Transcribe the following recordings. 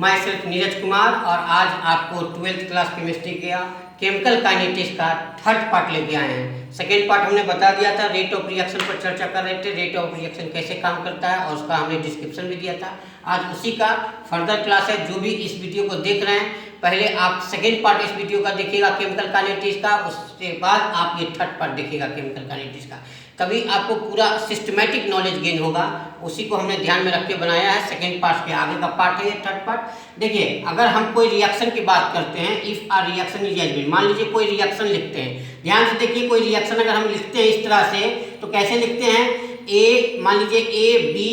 मैं सिर्फ नीरज कुमार और आज आपको 12th क्लास केमिस्ट्री का केमिकल काइनेटिक्स का थर्ड पार्ट लेके आए हैं। सेकेंड पार्ट हमने बता दिया था, रेट ऑफ रिएक्शन पर चर्चा कर रहे थे, रेट ऑफ रिएक्शन कैसे काम करता है और उसका हमने डिस्क्रिप्शन भी दिया था। आज उसी का फर्दर क्लास है। जो भी इस वीडियो को देख रहे हैं, पहले आप सेकेंड पार्ट इस वीडियो का देखिएगा केमिकल काइनेटिक्स का, उसके बाद आप ये थर्ड पार्ट देखिएगा केमिकल काइनेटिक्स का, तभी आपको पूरा सिस्टमैटिक नॉलेज गेन होगा। उसी को हमने ध्यान में रख के बनाया है। सेकेंड पार्ट के आगे का पार्ट है ये थर्ड पार्ट। देखिए, अगर हम कोई रिएक्शन की बात करते हैं, if a reaction is as, मान लीजिए कोई रिएक्शन लिखते हैं, ध्यान से देखिए, कोई रिएक्शन अगर हम लिखते हैं इस तरह से तो कैसे लिखते हैं, ए, मान लीजिए ए बी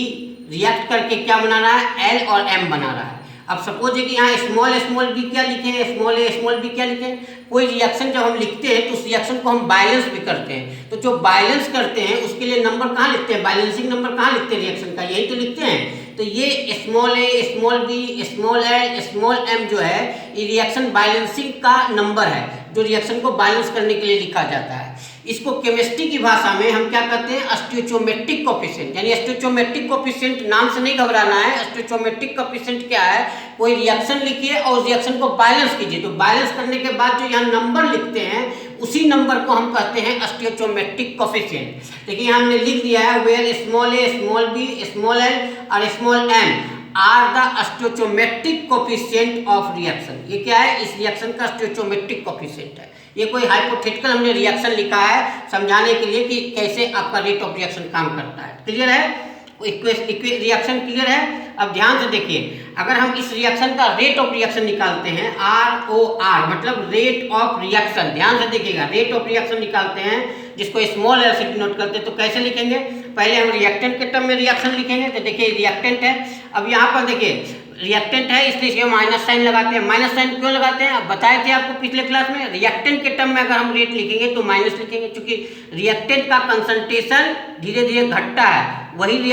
रिएक्ट करके क्या बना रहा है, एल और एम बना रहा है। अब सपोज है कि यहाँ स्मॉल बी क्या लिखे, स्मॉल ए स्मॉल बी क्या लिखे। कोई रिएक्शन जब हम लिखते हैं तो उस रिएक्शन को हम बैलेंस भी करते हैं, तो जो बैलेंस करते हैं उसके लिए नंबर कहाँ लिखते हैं, बैलेंसिंग नंबर कहाँ लिखते हैं रिएक्शन का, यही तो लिखते हैं। तो ये small a small b small l small m जो है, ये रिएक्शन बैलेंसिंग का नंबर है, जो रिएक्शन को बैलेंस करने के लिए लिखा जाता है। इसको केमिस्ट्री की भाषा में हम क्या कहते हैं, स्टोइचोमेट्रिक कोफिशिएंट। यानी स्टोइचोमेट्रिक कोफिशिएंट नाम से नहीं घबराना है। स्टोइचोमेट्रिक कोफिशिएंट क्या है, कोई रिएक्शन लिखिए और उस रिएक्शन को बैलेंस कीजिए, तो बैलेंस करने के बाद जो यहाँ नंबर लिखते हैं उसी नंबर को हम कहते हैं स्टोइचोमेट्रिक कोफिशिएंट। देखिए यहाँ हमने लिख दिया है, where small a small b small l और small m are the stoichiometric coefficient of reaction. ये क्या है, इस रिएक्शन का स्टोइचोमेट्रिक कोफिशिएंट है। ये कोई हाइपोथेटिकल हमने रिएक्शन लिखा है समझाने के लिए कि कैसे आपका रेट ऑफ रिएक्शन काम करता है। क्लियर है, रिएक्शन क्लियर है। अब ध्यान से देखिए, अगर हम इस रिएक्शन का रेट ऑफ रिएक्शन निकालते हैं, ROR मतलब रेट ऑफ रिएक्शन, ध्यान से देखिएगा, रेट ऑफ रिएक्शन निकालते हैं जिसको स्मॉल एल से डिनोट करते हैं, तो कैसे लिखेंगे, पहले हम रिएक्टेंट के टर्म में रिएक्शन लिखेंगे। तो देखिए रिएक्टेंट है, अब यहाँ पर देखिए रिएक्टेंट है इसलिए इसमें माइनस साइन लगाते हैं। माइनस साइन क्यों लगाते हैं, अब बताए थे आपको पिछले क्लास में, रिएक्टेंट के टर्म में अगर हम रेट लिखेंगे तो माइनस लिखेंगे, क्योंकि रिएक्टेंट का कंसंट्रेशन धीरे धीरे घटता है, वही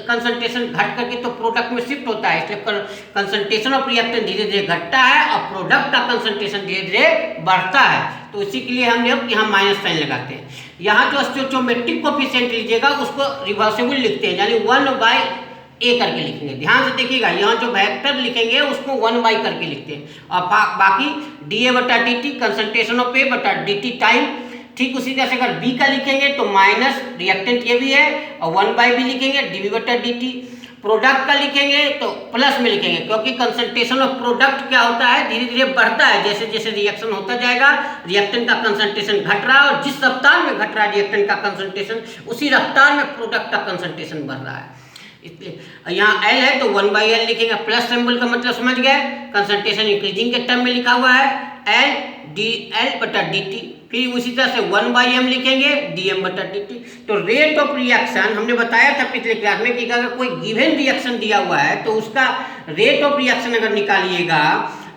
कंसंट्रेशन घट करके तो प्रोडक्ट में शिफ्ट होता है, इसलिए कंसंट्रेशन ऑफ रिएक्टेंट धीरे धीरे घटता है और प्रोडक्ट का कंसंट्रेशन धीरे धीरे बढ़ता है। तो इसी के लिए हम लोग यहाँ माइनस साइन लगाते हैं। यहाँ जो स्टोइचोमेट्रिक कोफिशिएंट लीजिएगा उसको रिवर्सिबल लिखते हैं, यानी 1/a करके लिखेंगे। ध्यान से देखिएगा, यहाँ जो वेक्टर लिखेंगे उसको 1/, करके लिखते हैं और बाकी dA/dt कंसंट्रेशन ऑफ A बटा dt टाइम। ठीक उसी तरह से अगर B का लिखेंगे तो माइनस रिएक्टेंट ये भी है और 1/b लिखेंगे dB/dt। प्रोडक्ट का लिखेंगे तो प्लस में लिखेंगे, क्योंकि कंसंट्रेशन ऑफ प्रोडक्ट क्या होता है, धीरे धीरे बढ़ता है। जैसे जैसे रिएक्शन होता जाएगा रिएक्टेंट का कंसंट्रेशन घट रहा है, और जिस रफ्तार में घट रहा है रिएक्टेंट का कंसंट्रेशन, उसी रफ्तार में प्रोडक्ट का कंसंट्रेशन बढ़ रहा है। इसलिए यहाँ L है तो 1/L लिखेंगे, प्लस सिंबल का मतलब समझ गए, कंसंट्रेशन इंक्रीजिंग के टर्म में लिखा हुआ है L dL/dt। फिर उसी तरह से 1/m लिखेंगे dm/dt। तो रेट ऑफ रिएक्शन हमने बताया था पिछले क्लास में कि अगर कोई गिवन रिएक्शन दिया हुआ है तो उसका रेट ऑफ रिएक्शन अगर निकालिएगा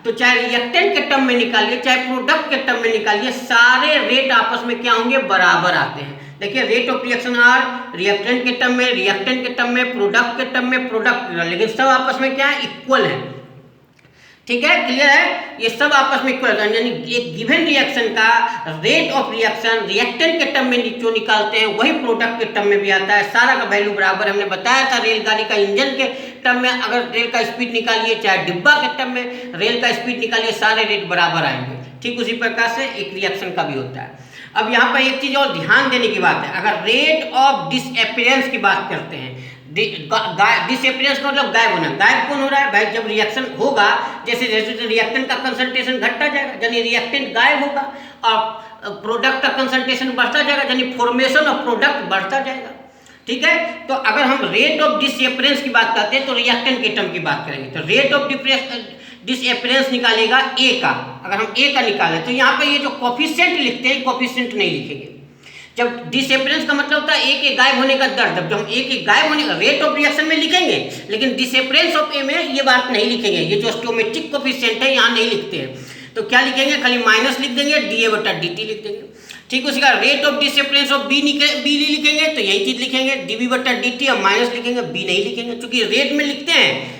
तो चाहे रिएक्टेंट के टर्म में निकालिए चाहे प्रोडक्ट के टर्म में निकालिए, सारे रेट आपस में क्या होंगे, बराबर आते हैं। देखिए rate of reaction are reactant के टर्म में, रिएक्टेंट के टर्म में, प्रोडक्ट के टर्म में, प्रोडक्ट, लेकिन सब आपस में क्या है, इक्वल है। ठीक है, क्लियर है, ये सब आपस में इक्वल है। यानी एक गिवन रिएक्शन का रेट ऑफ रिएक्शन रिएक्टेंट के टर्म में जो निकालते हैं वही प्रोडक्ट के टर्म में भी आता है, सारा का वैल्यू बराबर। हमने बताया था रेलगाड़ी का इंजन के टर्म में अगर रेल का स्पीड निकालिए चाहे डिब्बा के टर्म में रेल का स्पीड निकालिए, सारे रेट बराबर आएंगे। ठीक उसी प्रकार से एक रिएक्शन का भी होता है। अब यहाँ पर एक चीज और ध्यान देने की बात है, अगर रेट ऑफ डिसअपियरेंस की बात करते हैं, डिसअपियरेंस का मतलब गायब होना। गायब कौन हो रहा है भाई, जब रिएक्शन होगा जैसे जैसे रिएक्टेंट का कंसंट्रेशन घटता जाएगा यानी रिएक्टेंट गायब होगा, और प्रोडक्ट का कंसंट्रेशन बढ़ता जाएगा यानी फॉर्मेशन ऑफ प्रोडक्ट बढ़ता जाएगा। ठीक है, तो अगर हम रेट ऑफ डिसअपियरेंस की बात करते हैं तो रिएक्टेंट के टर्म की बात करेंगे, तो रेट ऑफ डिसअपियरेंस निकालेगा A का। अगर हम A का निकालें तो यहाँ पे ये जो कोफिशिएंट लिखते हैं, कोफिशिएंट नहीं लिखेंगे। जब डिसअपियरेंस का मतलब होता है A के गायब होने का दर, जब हम A के गायब होने का रेट ऑफ रिएक्शन में लिखेंगे, लेकिन डिसअपियरेंस ऑफ A में ये बात नहीं लिखेंगे। ये जो स्टोइचोमेट्रिक कोफिशिएंट है यहाँ नहीं लिखते हैं, तो क्या लिखेंगे, खाली माइनस लिख देंगे, dA/dt लिख देंगे। ठीक उसी का rate of disappearance of B लिखेंगे तो यही चीज लिखेंगे dB/dt, और माइनस लिखेंगे, B नहीं लिखेंगे, क्योंकि रेट में लिखते हैं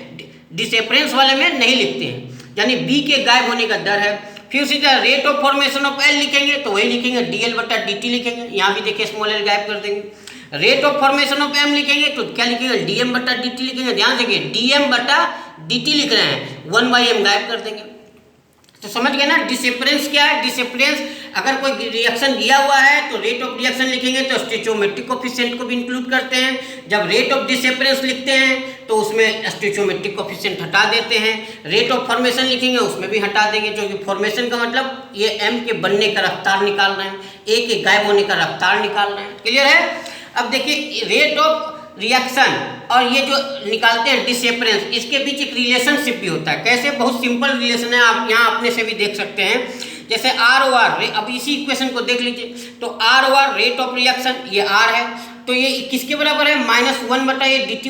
डिसअपियरेंस वाले में नहीं लिखते हैं, यानी B के गायब होने का दर है। फिर उसी तरह rate of formation of L लिखेंगे तो वही लिखेंगे dL/dt लिखेंगे, यहाँ भी देखिए स्मॉल l गायब कर देंगे। Rate of formation of M लिखेंगे तो क्या लिखेंगे, dm/dt लिखेंगे। ध्यान देखिए dm/dt dt लिख रहे हैं, 1/m गायब कर देंगे। तो समझ गए ना डिसअपियरेंस क्या है। डिसअपियरेंस अगर कोई रिएक्शन दिया हुआ है तो रेट ऑफ रिएक्शन लिखेंगे तो स्टोइचोमेट्रिक कोफिशिएंट को भी इंक्लूड करते हैं। जब रेट ऑफ डिसअपियरेंस लिखते हैं तो उसमें स्टोइचोमेट्रिक कोफिशिएंट हटा देते हैं। रेट ऑफ फॉर्मेशन लिखेंगे उसमें भी हटा देंगे, क्योंकि फॉर्मेशन का मतलब ये एम के बनने का रफ्तार निकाल रहे हैं, ए के गायब होने का रफ्तार निकाल रहे हैं। क्लियर है। अब देखिए रेट ऑफ रिएक्शन और ये जो निकालते हैं डिसअपियरेंस, इसके बीच एक रिलेशनशिप भी होता है। कैसे? बहुत सिंपल रिलेशन है, आप यहाँ अपने से भी देख सकते हैं। जैसे आर ओ आर, अब इसी इक्वेशन को देख लीजिए, तो R O R rate of reaction, ये आर है, तो ये किसके बराबर है? -1 ये dt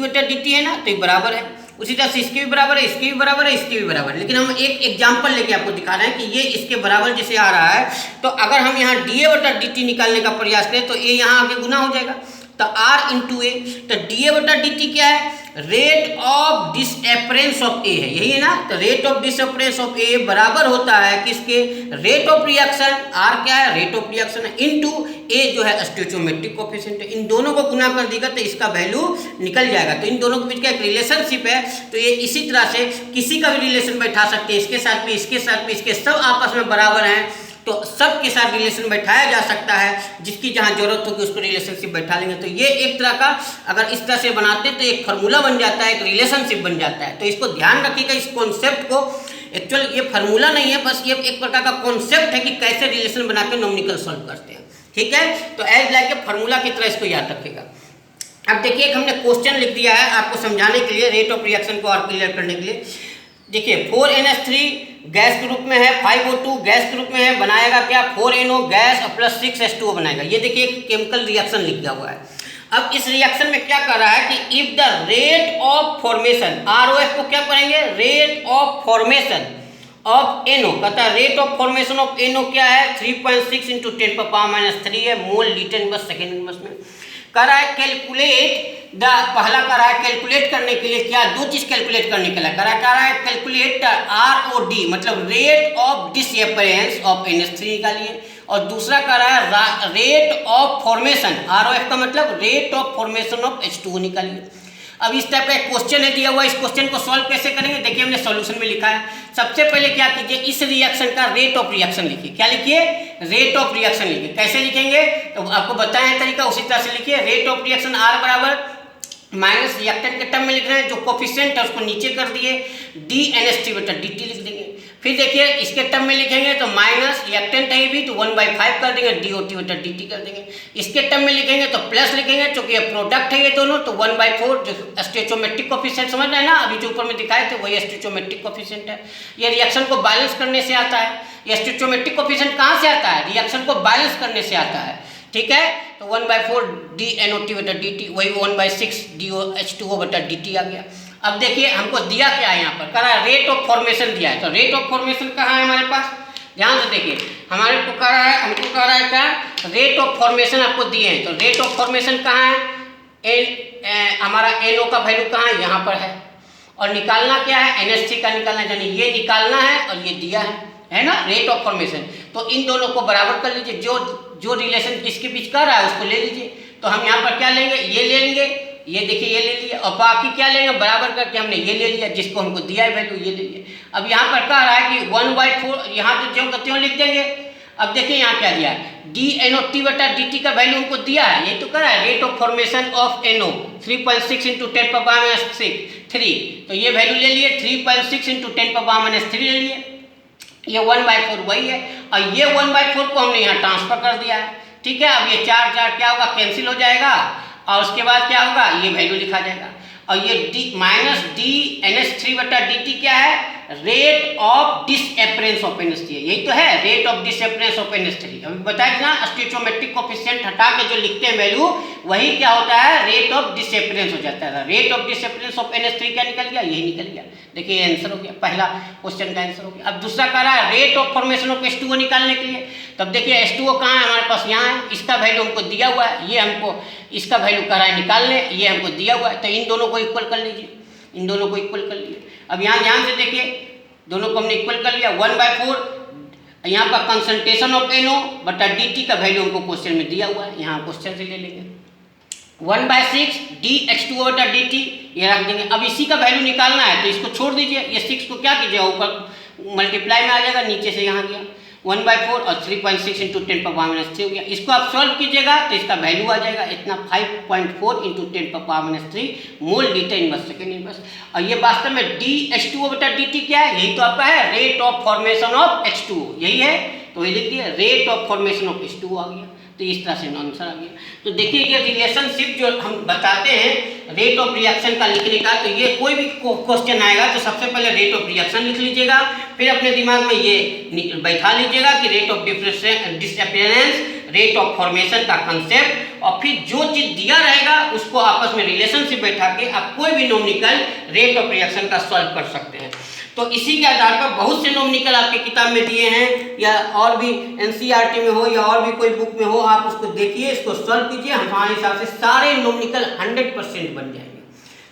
है ना, तो ये बराबर है। उसी तरह से इसके भी बराबर है, इसके भी बराबर है, इसके भी बराबर है। लेकिन हम एक एग्जाम्पल लेके आपको दिखा रहे हैं कि ये इसके बराबर जैसे आ रहा है, तो अगर हम यहाँ dA/dt निकालने का प्रयास करें तो ए यहाँ आगे गुना हो जाएगा, तो R × A, तो dA/dt क्या है? रेट ऑफ डिसअपियरेंस ऑफ ए है, यही है ना। तो रेट ऑफ डिसअपियरेंस ऑफ ए बराबर होता है किसके? रेट ऑफ रिएक्शन, R क्या है? रेट ऑफ रिएक्शन इनटू ए जो है स्टोइचोमेट्रिक कोफिशिएंट। इन दोनों को गुना कर देगा तो इसका वैल्यू निकल जाएगा। तो इन दोनों के बीच का एक रिलेशनशिप है। तो ये इसी तरह से किसी का भी रिलेशन बैठा सकते हैं, इसके साथ भी, इसके साथ भी, इसके सब आपस में बराबर हैं, तो सब के साथ रिलेशन बैठाया जा सकता है। जिसकी जहाँ जरूरत होगी उसको रिलेशनशिप बैठा लेंगे। तो ये एक तरह का अगर इस तरह से बनाते हैं तो एक फार्मूला बन जाता है, एक रिलेशनशिप बन जाता है। तो इसको ध्यान रखिएगा, इस कॉन्सेप्ट को। एक्चुअल ये फार्मूला नहीं है, बस ये एक प्रकार का कॉन्सेप्ट है कि कैसे रिलेशन बना के न्यूमेरिकल सॉल्व करते हैं। ठीक है, तो एज लाइक ए फार्मूला की तरह इसको याद रखिएगा। अब देखिए हमने क्वेश्चन लिख दिया है आपको समझाने के लिए, रेट ऑफ रिएक्शन को और क्लियर करने के लिए। देखिए 4NH3 गैस के रूप में है, 5O2 गैस के रूप में है, बनाएगा क्या? 4NO गैस और प्लस 6H2O बनाएगा। ये देखिए एक केमिकल रिएक्शन लिखा हुआ है। अब इस रिएक्शन में क्या कर रहा है कि if the rate of formation, ROF को क्या पढ़ेंगे? Rate of formation of NO, कहता है rate of formation of NO क्या है? 3.6 × 10⁻³ है, mole litre inverse second inverse में। कर रहा है कैलकुलेट द, पहला कर रहा है कैलकुलेट करने के लिए क्या? दो चीज कैलकुलेट करने के लिए कर रहा है कैलकुलेट ROD, मतलब rate of disappearance of NH3 निकालिए, और दूसरा कर रहा है रेट ऑफ फॉर्मेशन, ROF का मतलब rate of formation of H2O निकालिए। अब इस टाइप का एक क्वेश्चन है दिया हुआ, इस क्वेश्चन को सॉल्व कैसे करेंगे? देखिए हमने सॉल्यूशन में लिखा है। सबसे पहले क्या कीजिए, इस रिएक्शन का रेट ऑफ रिएक्शन लिखिए। क्या लिखिए? रेट ऑफ रिएक्शन लिखिए। कैसे लिखेंगे तो आपको बताया तरीका, उसी तरह से लिखिए। रेट ऑफ रिएक्शन R बराबर माइनस रिएक्टेंट के टर्म में लिख रहे हैं, जो कोफिशिएंट है उसको नीचे कर दिए, dNH3/dt लिख देंगे। फिर देखिए इसके टर्म में लिखेंगे तो माइनस रिएक्टेंट है भी, तो 1/5 कर देंगे, dOT/dt कर देंगे। इसके टर्म में लिखेंगे तो प्लस लिखेंगे, क्योंकि ये प्रोडक्ट है ये दोनों, तो 1/4 जो स्टोइचोमेट्रिक कोफिशिएंट समझ रहे हैं ना, अभी जो ऊपर में दिखाए थे वही स्टोइचोमेट्रिक कोफिशिएंट है। ये रिएक्शन को बैलेंस करने से आता है। ये स्टोइचोमेट्रिक कोफिशिएंट कहाँ से आता है? रिएक्शन को बैलेंस करने से आता है। ठीक है, तो 1/4 dNOT/dt, वही 1/6 dOH2O/dt आ गया। अब देखिए हमको दिया क्या है, यहाँ पर कह रहा है रेट ऑफ फॉर्मेशन दिया है। तो रेट ऑफ फॉर्मेशन कहाँ है हमारे पास? ध्यान से देखिए, हमारे को कह रहा है, हमको कह रहा है क्या? रेट ऑफ फॉर्मेशन आपको दिए हैं। तो रेट ऑफ फॉर्मेशन कहाँ है? हमारा NO का वैल्यू कहाँ है? यहाँ पर है। और निकालना क्या है? NH3 का निकालना, यानी ये निकालना है और ये दिया है ना, रेट ऑफ फॉर्मेशन। तो इन दोनों को बराबर कर लीजिए, जो रिलेशन किसके बीच कर रहा है उसको ले लीजिए। तो हम यहाँ पर क्या लेंगे? ये ले लेंगे, ये देखिए ये ले लिया, और बाकी क्या लेंगे? बराबर करके हमने ये ले लिया, जिसको हमको दिया है वैल्यू, ये ले लिया। अब यहाँ पर कह रहा है कि 1/4, यहाँ तो जो करते हो लिख देंगे। अब देखिए यहाँ क्या दिया है? dNOT/dt का वैल्यू हमको दिया है, ये तो कह रहा है rate of formation of NO 3.6 × 10⁻³ तो ये वैल्यू ले लिए, 3.6 × 10⁻³ ले लिए। ये 1/4 वही है, और ये 1/4 को हमने यहाँ ट्रांसफर कर दिया है। ठीक है, अब ये 4 क्या होगा? कैंसिल हो जाएगा, और उसके बाद क्या होगा? ये वैल्यू लिखा जाएगा। और ये माइनस dNH3/dt क्या है? Rate of disappearance of NH3, यही तो है, rate of disappearance of NH3। अभी बताया ना स्टोइचोमेट्रिक कोफिशिएंट हटा के जो लिखते हैं वैल्यू, वही क्या होता है? रेट ऑफ डिसअपियरेंस हो जाता है। Rate of disappearance of NH3 क्या निकल गया? यही निकल गया। देखिए आंसर हो गया, पहला क्वेश्चन का आंसर हो गया। अब दूसरा कह रहा है rate of formation of H2O निकालने के लिए। तब देखिए H2O कहाँ है हमारे पास? यहाँ है, इसका वैल्यू हमको दिया हुआ है, ये हमको इसका वैल्यू कह रहा है निकालने, ये हमको दिया हुआ है। तो इन दोनों को इक्वल कर लीजिए, इन दोनों को इक्वल कर लीजिए। अब यहाँ ध्यान से देखिए, दोनों को हमने इक्वल कर लिया। 1/4 यहाँ पर कंसंट्रेशन ऑफ NO/dt का वैल्यू हमको क्वेश्चन में दिया हुआ है, यहाँ क्वेश्चन से ले लेंगे। 1/6 dH2/dt ये रख देंगे। अब इसी का वैल्यू निकालना है तो इसको छोड़ दीजिए, ये 6 को क्या कीजिएगा ऊपर मल्टीप्लाई में आ जाएगा, नीचे से यहाँ गया 1/4 और 3.6 इंटू 10⁻³ हो गया। इसको आप सॉल्व कीजिएगा तो इसका वैल्यू आ जाएगा इतना 5.4 into 10⁻³ mole litre inverse second inverse. और ये वास्तव में dH2/dt क्या है, यही तो आपका है rate of formation of H2O, यही है। तो ये लिख दिया rate of formation of H2O आ गया। तो इस तरह से आंसर आ गया। तो देखिए ये रिलेशनशिप जो हम बताते हैं रेट ऑफ रिएक्शन का लिखने का, तो ये कोई भी क्वेश्चन आएगा तो सबसे पहले रेट ऑफ रिएक्शन लिख लीजिएगा, फिर अपने दिमाग में ये बैठा लीजिएगा कि rate of disappearance, rate of formation का कंसेप्ट, और फिर जो चीज दिया रहेगा उसको आपस में रिलेशनशिप बैठा के आप कोई भी नोमिकल रेट ऑफ रिएक्शन का सॉल्व कर सकते हैं। तो इसी के आधार पर बहुत से नोमिकल आपकी किताब में दिए हैं, या और भी एनसीईआरटी में हो या और भी कोई बुक में हो, आप उसको देखिए, इसको सॉल्व कीजिए, हमारे हिसाब से सारे नोमिकल 100% बन जाएंगे।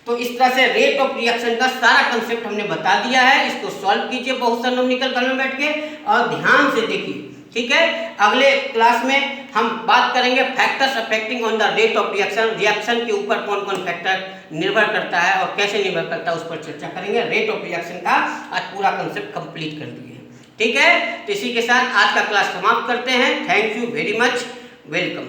तो इस तरह से रेट ऑफ रिएक्शन का सारा कंसेप्ट हमने बता दिया है, इसको सॉल्व कीजिए बहुत सा नोमिकल घर में बैठ के और ध्यान से देखिए, ठीक है। अगले क्लास में हम बात करेंगे factors affecting on the rate of reaction, reaction के ऊपर कौन कौन फैक्टर निर्भर करता है और कैसे निर्भर करता है उस पर चर्चा करेंगे। रेट ऑफ रिएक्शन का आज पूरा कंसेप्ट कंप्लीट कर दिए हैं, ठीक है। तो इसी के साथ आज का क्लास समाप्त करते हैं। Thank you very much, welcome.